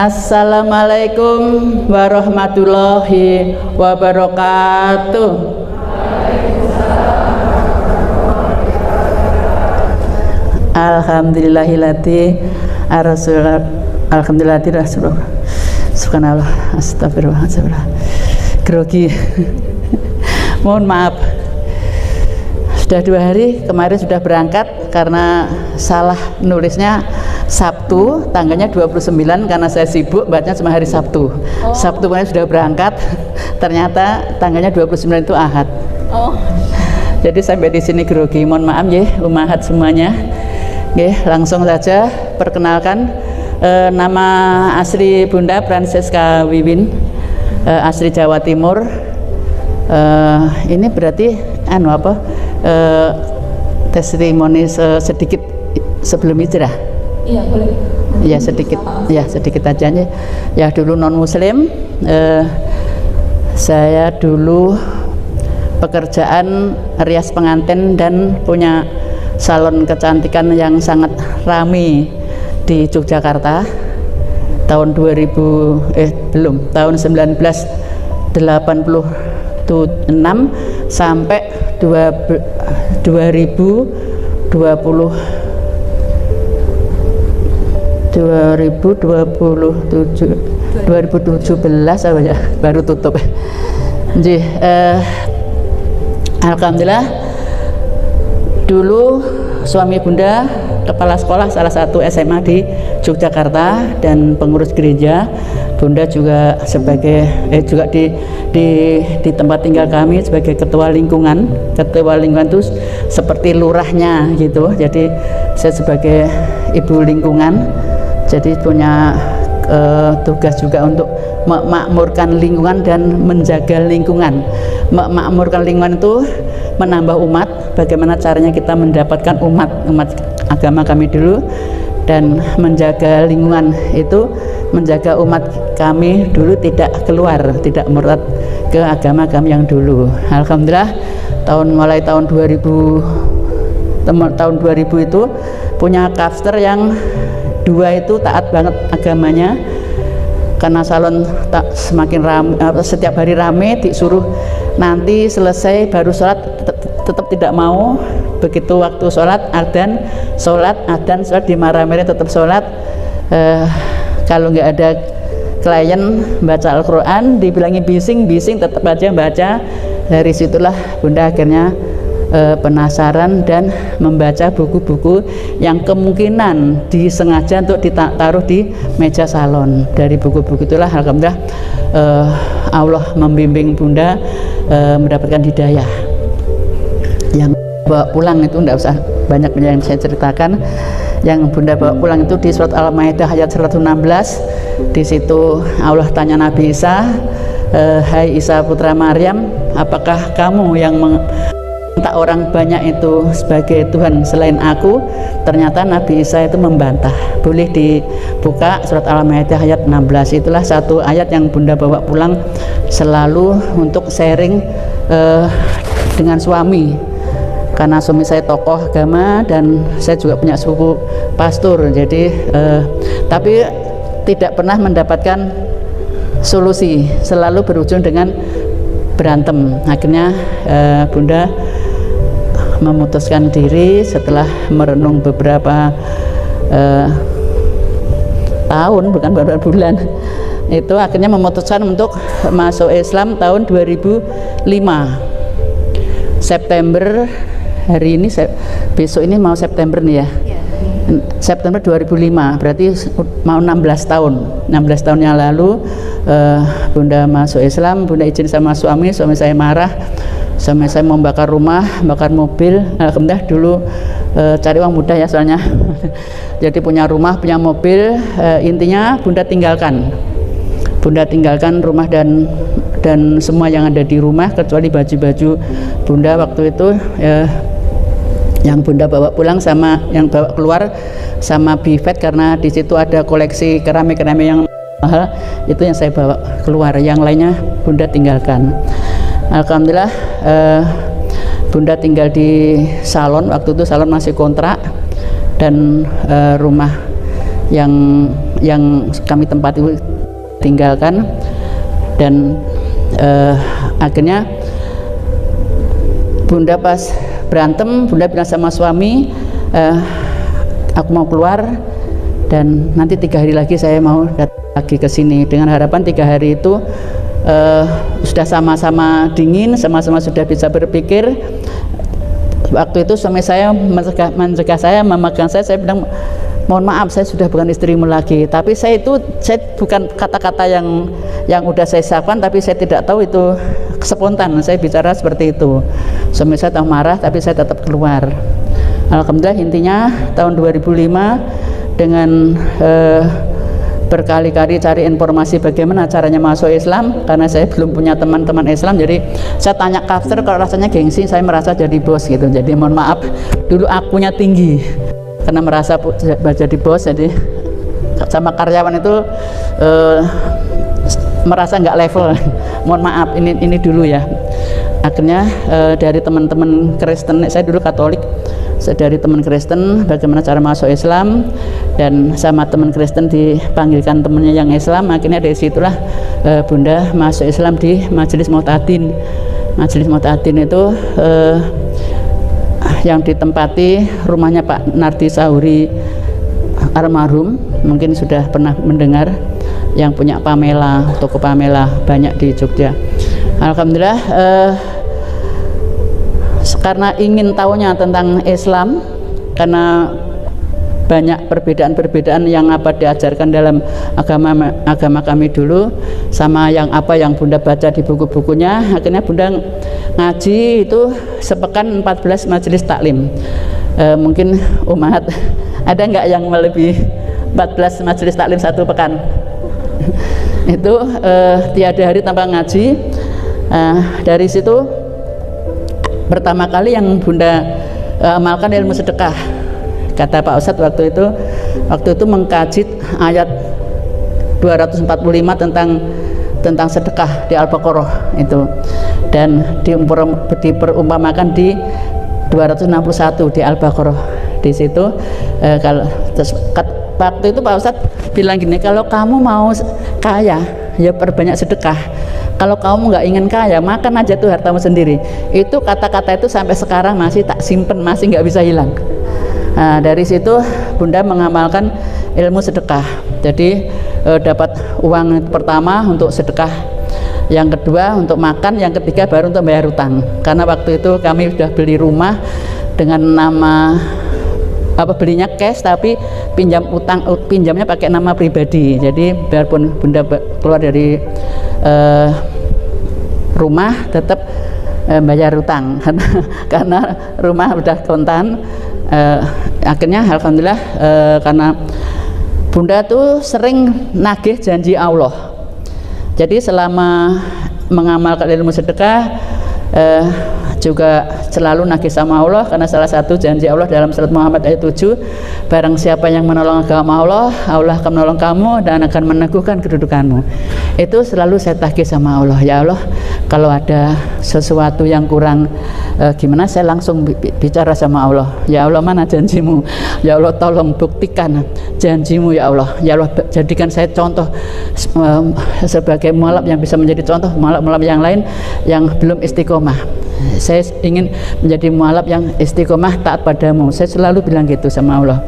Assalamualaikum warahmatullahi wabarakatuh. Alhamdulillahilladzi arsalal alhamdulillahilladzi rasulullah. Subhanallah, astagfirullah, grogi. Mohon maaf. Sudah 2 hari kemarin sudah berangkat karena salah nulisnya Sabtu, tanggalnya 29 karena saya sibuk bacanya cuma hari Sabtu. Sabtu kemarin sudah berangkat, ternyata tanggalnya 29 itu Ahad. Jadi sampai di sini grogi. Mohon maaf ya, umahat semuanya. Oke, langsung saja perkenalkan nama asli Bunda Francesca Wiwin, asli Jawa Timur. Ini berarti testimoni sedikit sebelum hijrah. Iya boleh. Ya sedikit aja nih. Ya dulu non muslim, saya dulu pekerjaan rias pengantin dan punya salon kecantikan yang sangat ramai di Yogyakarta tahun 1986 sampai 2017 apa ya baru tutup. Jadi alhamdulillah dulu suami Bunda kepala sekolah salah satu SMA di Yogyakarta dan pengurus gereja. Bunda juga sebagai juga di tempat tinggal kami sebagai ketua lingkungan itu seperti lurahnya gitu. Jadi saya sebagai ibu lingkungan, jadi punya tugas juga untuk memakmurkan lingkungan dan menjaga lingkungan. Memakmurkan lingkungan itu menambah umat. Bagaimana caranya kita mendapatkan umat agama kami dulu, dan menjaga lingkungan itu menjaga umat kami dulu tidak murtad ke agama kami yang dulu. Alhamdulillah mulai tahun 2000 itu punya kafster yang 2 itu taat banget agamanya, karena salon semakin ramai, setiap hari rame, disuruh nanti selesai baru sholat, tetap tidak mau. Begitu waktu sholat adzan dimarah-marahin tetap sholat. Kalau nggak ada klien baca Al-Quran dibilangi bising tetap aja baca. Dari situlah Bunda akhirnya penasaran dan membaca buku-buku yang kemungkinan disengaja untuk ditaruh di meja salon. Dari buku-buku itulah alhamdulillah Allah membimbing Bunda mendapatkan hidayah. Yang bawa pulang itu tidak usah banyak yang saya ceritakan. Yang Bunda bawa pulang itu di surat Al-Maidah ayat 116. Di situ Allah tanya Nabi Isa, hai Isa putra Maryam, apakah kamu yang minta orang banyak itu sebagai Tuhan selain aku? Ternyata Nabi Isa itu membantah. Boleh dibuka surat Al-Maidah ayat 16. Itulah satu ayat yang Bunda bawa pulang selalu untuk sharing dengan suami, karena suami saya tokoh agama dan saya juga punya suku pastor. Jadi tapi tidak pernah mendapatkan solusi, selalu berujung dengan berantem. Akhirnya Bunda memutuskan diri setelah merenung beberapa tahun, bukan beberapa bulan, itu akhirnya memutuskan untuk masuk Islam tahun 2005 September. Hari ini besok ini mau September nih ya. September 2005, berarti mau 16 tahun yang lalu Bunda masuk Islam. Bunda izin sama suami saya marah. Suami saya mau bakar rumah, bakar mobil. Alhamdulillah dulu cari uang mudah ya soalnya. Jadi punya rumah, punya mobil, intinya Bunda tinggalkan rumah dan semua yang ada di rumah kecuali baju-baju Bunda waktu itu yang Bunda bawa pulang sama yang bawa keluar sama bifet, karena di situ ada koleksi keramik yang mahal, itu yang saya bawa keluar, yang lainnya Bunda tinggalkan. Alhamdulillah Bunda tinggal di salon, waktu itu salon masih kontrak, dan rumah yang kami tempati tinggalkan. Dan akhirnya Bunda pas berantem, Bunda bilang sama suami, aku mau keluar dan nanti 3 hari lagi saya mau datang lagi ke sini, dengan harapan 3 hari itu sudah sama-sama dingin, sama-sama sudah bisa berpikir. Waktu itu suami saya mencegah saya, memegang saya bilang, mohon maaf saya sudah bukan istrimu lagi. Tapi saya bukan kata-kata yang udah saya siapkan, tapi saya tidak tahu itu spontan saya bicara seperti itu. Suami saya tahu marah, tapi saya tetap keluar. Alhamdulillah, intinya tahun 2005 dengan berkali-kali cari informasi bagaimana caranya masuk Islam, karena saya belum punya teman-teman Islam, jadi saya tanya kafir, kalau rasanya gengsi saya merasa jadi bos gitu. Jadi mohon maaf, dulu akunya tinggi karena merasa jadi bos, jadi sama karyawan itu merasa nggak level. Mohon maaf, ini dulu ya. Akhirnya dari teman-teman Kristen, saya dulu Katolik, dari teman Kristen bagaimana cara masuk Islam, dan sama teman Kristen dipanggilkan temannya yang Islam. Akhirnya dari situlah Bunda masuk Islam di Majelis Muhtadin. Majelis Muhtadin itu yang ditempati rumahnya Pak Nardi Sahuri almarhum, mungkin sudah pernah mendengar, yang punya Pamela, toko Pamela banyak di Jogja. Alhamdulillah, karena ingin tahunya tentang Islam, karena banyak perbedaan-perbedaan yang diajarkan dalam agama kami dulu sama yang Bunda baca di buku-bukunya. Akhirnya Bunda ngaji itu sepekan 14 majelis taklim. Mungkin umat ada nggak yang melebihi 14 majelis taklim satu pekan? Itu tiada hari tanpa ngaji. Dari situ pertama kali yang Bunda amalkan ilmu sedekah. Kata Pak Ustadz waktu itu mengkaji ayat 245 tentang sedekah di Al-Baqarah itu, dan diperumpamakan di 261 di Al-Baqarah. Di situ waktu itu Pak Ustadz bilang gini, kalau kamu mau kaya ya perbanyak sedekah, kalau kamu nggak ingin kaya makan aja tuh hartamu sendiri. Itu kata-kata itu sampai sekarang masih tak simpen, masih nggak bisa hilang. Nah, dari situ Bunda mengamalkan ilmu sedekah. Jadi dapat uang pertama untuk sedekah, yang kedua untuk makan, yang ketiga baru untuk bayar utang. Karena waktu itu kami sudah beli rumah dengan nama belinya cash, tapi pinjamnya pakai nama pribadi. Jadi biarpun Bunda keluar dari rumah tetap bayar utang karena rumah udah kontan. Akhirnya alhamdulillah, karena Bunda tuh sering nagih janji Allah. Jadi selama mengamalkan ilmu sedekah juga selalu nagih sama Allah, karena salah satu janji Allah dalam surat Muhammad ayat 7, barang siapa yang menolong agama Allah, Allah akan menolong kamu dan akan meneguhkan kedudukanmu. Itu selalu saya tagih sama Allah, ya Allah, kalau ada sesuatu yang kurang gimana, saya langsung bicara sama Allah, ya Allah mana janjimu, ya Allah tolong buktikan janjimu, ya Allah, ya Allah jadikan saya contoh sebagai mualaf yang bisa menjadi contoh mualaf-mualaf yang lain yang belum istiqomah. Saya ingin menjadi mualaf yang istiqomah taat padamu. Saya selalu bilang gitu sama Allah.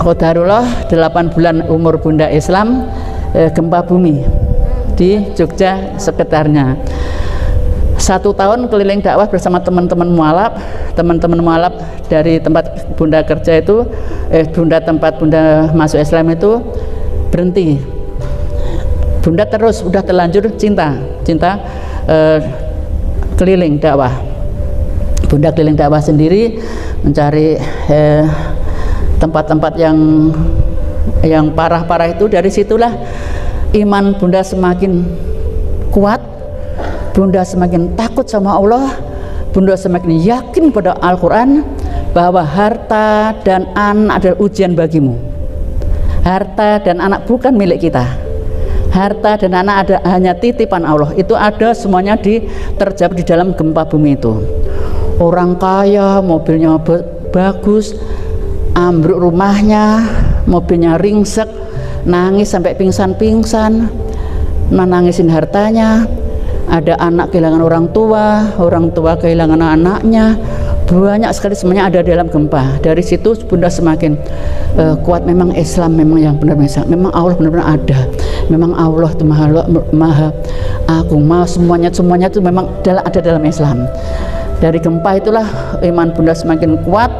Qadarullah 8 bulan umur Bunda Islam, gempa bumi di Jogja sekitarnya. 1 tahun keliling dakwah bersama teman-teman mualaf dari tempat Bunda kerja itu, tempat Bunda masuk Islam itu berhenti. Bunda terus udah terlanjur cinta keliling dakwah. Bunda keliling dakwah sendiri mencari tempat-tempat yang parah-parah itu. Dari situlah iman Bunda semakin kuat, Bunda semakin takut sama Allah, Bunda semakin yakin pada Al-Quran bahwa harta dan anak adalah ujian bagimu. Harta dan anak bukan milik kita. Harta dan anak hanya titipan Allah. Itu ada semuanya terjawab di dalam gempa bumi itu. Orang kaya, mobilnya bagus, ambruk rumahnya, mobilnya ringsek, nangis sampai pingsan-pingsan, menangisin hartanya. Ada anak kehilangan orang tua kehilangan anaknya, banyak sekali, semuanya ada dalam gempa. Dari situ Bunda semakin kuat, memang Islam memang yang benar-benar, memang Allah benar-benar ada, memang Allah itu maha agung, semuanya itu memang ada dalam Islam. Dari gempa itulah iman Bunda semakin kuat,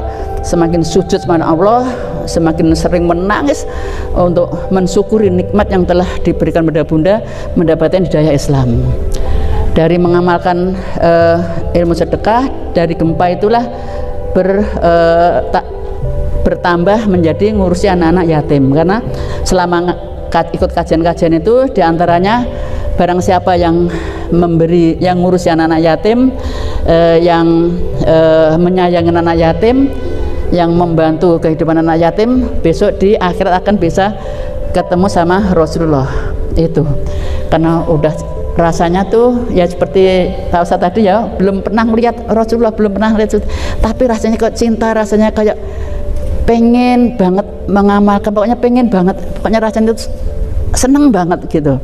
semakin sujud kepada Allah, semakin sering menangis untuk mensyukuri nikmat yang telah diberikan pada Bunda mendapatkan hidayah Islam. Dari mengamalkan ilmu sedekah, dari gempa itulah bertambah menjadi ngurusi anak-anak yatim. Karena selama ikut kajian-kajian itu, diantaranya barang siapa yang memberi, yang ngurusi anak-anak yatim, yang menyayangi anak yatim, yang membantu kehidupan anak yatim, besok di akhirat akan bisa ketemu sama Rasulullah itu. Karena udah rasanya tuh ya seperti Pak Ustadz tadi ya, belum pernah melihat Rasulullah, belum pernah lihat, tapi rasanya kok cinta, rasanya kayak pengen banget mengamalkan, pokoknya pengen banget, pokoknya rasanya itu seneng banget gitu.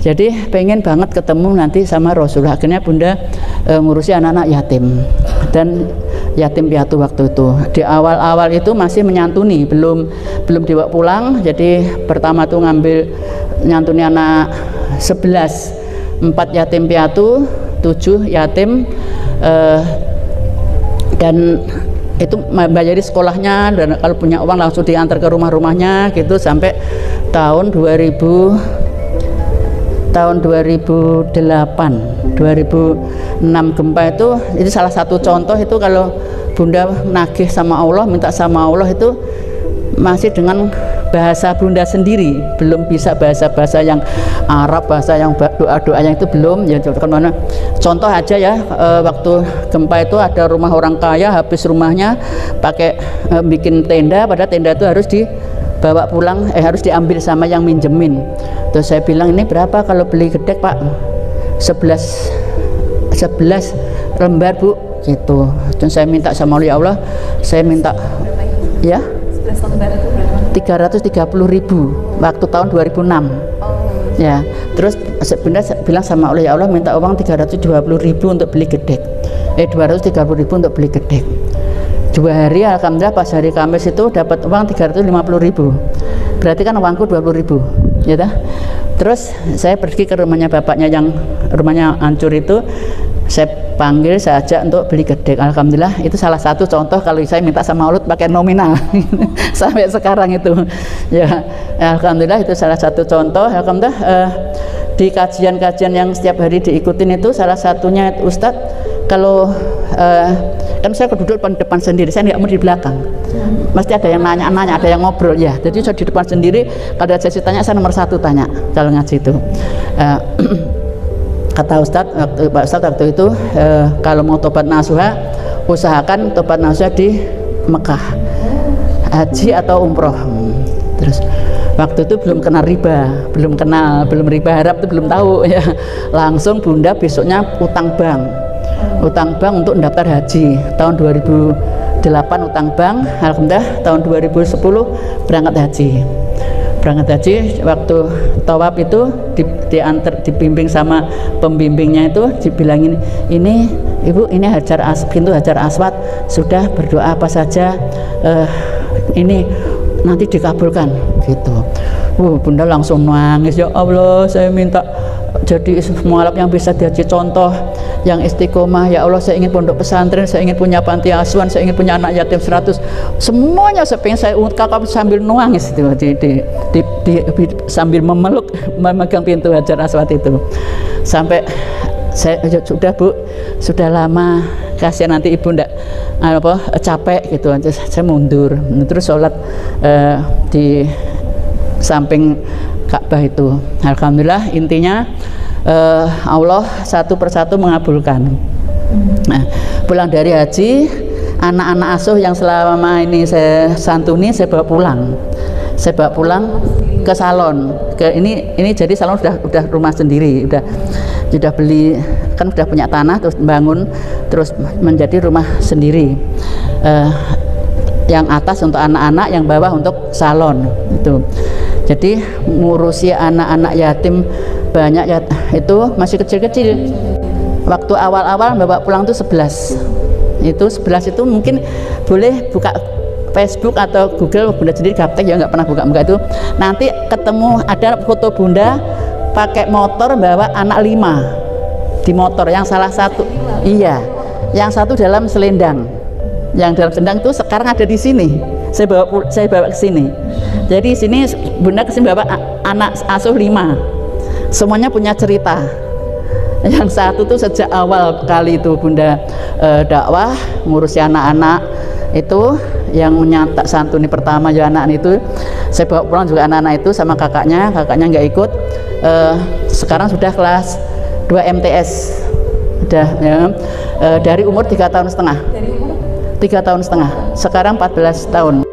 Jadi pengen banget ketemu nanti sama Rasulullah. Akhirnya Bunda ngurusi anak-anak yatim dan yatim piatu waktu itu. Di awal-awal itu masih menyantuni, belum dibawa pulang. Jadi pertama tuh ngambil nyantuni anak 11, 4 yatim piatu, 7 yatim, dan itu bayari sekolahnya, dan kalau punya uang langsung diantar ke rumah-rumahnya gitu sampai tahun 2008, 2006 gempa itu salah satu contoh itu. Kalau Bunda nagih sama Allah, minta sama Allah itu masih dengan bahasa Bunda sendiri, belum bisa bahasa-bahasa yang Arab, bahasa yang doa-doanya itu belum ya. Contoh aja ya, waktu gempa itu ada rumah orang kaya, habis rumahnya pakai bikin tenda, padahal tenda itu harus dibawa pulang, harus diambil sama yang minjemin. Terus saya bilang, ini berapa kalau beli gedek Pak? 11 lembar Bu gitu. Dan saya minta sama Allah, saya minta ya 330.000 waktu tahun 2006. Ya, terus Bunda bilang sama Allah, ya Allah minta uang 320.000 untuk beli gedek, 230.000 untuk beli gedek. 2 hari alhamdulillah pas hari Kamis itu dapat uang 350.000, berarti kan uangku 20.000 ya dah. Terus saya pergi ke rumahnya bapaknya yang rumahnya hancur itu, saya panggil, saya ajak untuk beli gedek. Alhamdulillah itu salah satu contoh kalau saya minta sama Allah pakai nominal sampai sekarang itu ya. Alhamdulillah itu salah satu contoh. Alhamdulillah di kajian-kajian yang setiap hari diikutin itu salah satunya Ustadz, kalau kan saya duduk depan sendiri, saya nggak mau di belakang, mesti ada yang nanya, ada yang ngobrol ya. Jadi saya di depan sendiri, kalau ada sesi tanya saya nomor 1 tanya kalau ngaji itu. Kata Pak Ustadz waktu itu, kalau mau tobat nasuha, usahakan tobat nasuha di Mekah, haji atau umroh. Terus waktu itu belum kenal riba, belum riba Arab itu belum tahu ya. Langsung Bunda besoknya utang bank untuk mendaftar haji. Tahun 2008 utang bank, alhamdulillah tahun 2010 berangkat haji. Waktu tawaf itu dibimbing sama pembimbingnya itu, dibilangin, ini Ibu, ini pintu Hajar Aswad, sudah berdoa apa saja ini nanti dikabulkan gitu. Bunda langsung nangis, ya Allah saya minta jadi mualaf yang bisa jadi contoh, yang istiqomah. Ya Allah, saya ingin pondok pesantren, saya ingin punya panti asuhan, saya ingin punya anak yatim 100, semuanya saya pengen. Saya ungkapkan sambil nangis itu, sambil memegang pintu Hajar Aswad itu. Sampai saya, sudah Bu, sudah lama, kasihan nanti Ibu ndak capek gitu. Saya mundur, terus sholat di samping Ka'bah itu. Alhamdulillah intinya Allah satu persatu mengabulkan. Nah, pulang dari haji, anak-anak asuh yang selama ini saya santuni saya bawa pulang ke salon. Ini jadi salon udah rumah sendiri, udah beli, kan udah punya tanah, terus bangun, terus menjadi rumah sendiri. yang atas untuk anak-anak, yang bawah untuk salon itu. Jadi ngurusi anak-anak yatim banyak ya, itu masih kecil-kecil. Waktu awal-awal bawa pulang tuh 11. Itu 11 itu mungkin boleh buka Facebook atau Google, Bunda sendiri gaptek ya, nggak pernah buka-buka itu. Nanti ketemu ada foto Bunda pakai motor bawa anak 5 di motor, yang salah satu iya, yang satu dalam selendang. Yang dalam selendang itu sekarang ada di sini. Saya bawa ke sini. Jadi sini Bunda kesini bawa anak asuh 5. Semuanya punya cerita. Yang satu tuh sejak awal kali itu Bunda dakwah ngurusi anak-anak itu, yang nyatak santuni pertama ya anak itu saya bawa pulang juga anak-anak itu sama kakaknya nggak ikut. Sekarang sudah kelas 2 MTS udah ya, dari umur 3,5 tahun. 3,5 tahun, sekarang 14 tahun.